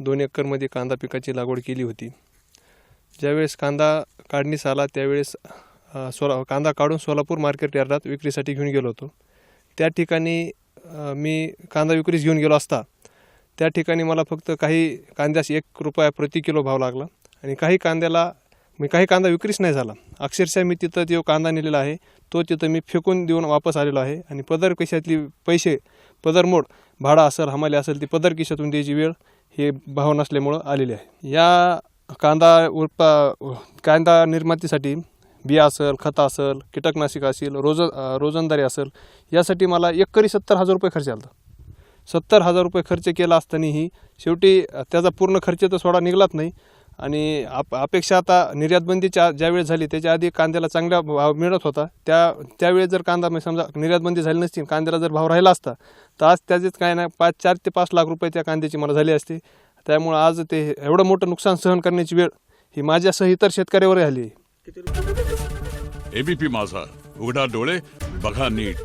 2 एकरमध्ये कांदा पिकाची लागवड केली होती। ज्यावेळेस कांदा काढणीस आला त्यावेळेस कांदा काढून सोलापूर मार्केट यार्डात विक्रीसाठी घेऊन गेलो होतो। त्या ठिकाणी मी कांदा विक्रीस घेऊन गेलो असता त्या ठिकाणी मला फक्त काही कांद्यास 1 रुपया प्रति किलो भाव लागला आणि काही कांदा विक्रीस नाही झाला। अक्षरशः मी तिथं जो कांदा नेलेला आहे तो तिथं मी फेकून देऊन वापस आलेलो आहे आणि पदर खिशातली पैसे पदरमोड भाडा असेल हमाली असेल ती पदर खिशातून द्यायची वेळ हे भाव नसल्यामुळे आलेली आहे। या कांदा निर्मितीसाठी बिया असेल, खत असेल, कीटकनाशक असेल, रोजंदारी असेल यासाठी मला एकरी 70,000 रुपये खर्च आला। 70,000 रुपये खर्च केला असतानाही शेवटी त्याचा पूर्ण खर्च तर सोडा निघलाच नाही आणि अपेक्षा आता निर्यातबंदीच्या ज्यावेळेस झाली त्याच्या आधी कांद्याला चांगला भाव मिळत होता। त्यावेळेस जर कांदा समजा निर्यातबंदी झाली नसती कांद्याला जर भाव राहिला असता तर आज त्याचेच काय नाही 4 ते 5 लाख रुपये त्या कांद्याची मला झाली असते। त्यामुळे आज ते एवढं मोठं नुकसान सहन करण्याची वेळ ही माझ्यासह इतर शेतकऱ्यावर आली आहे। एबीपी माझा, उघडा डोळे बघा नीट।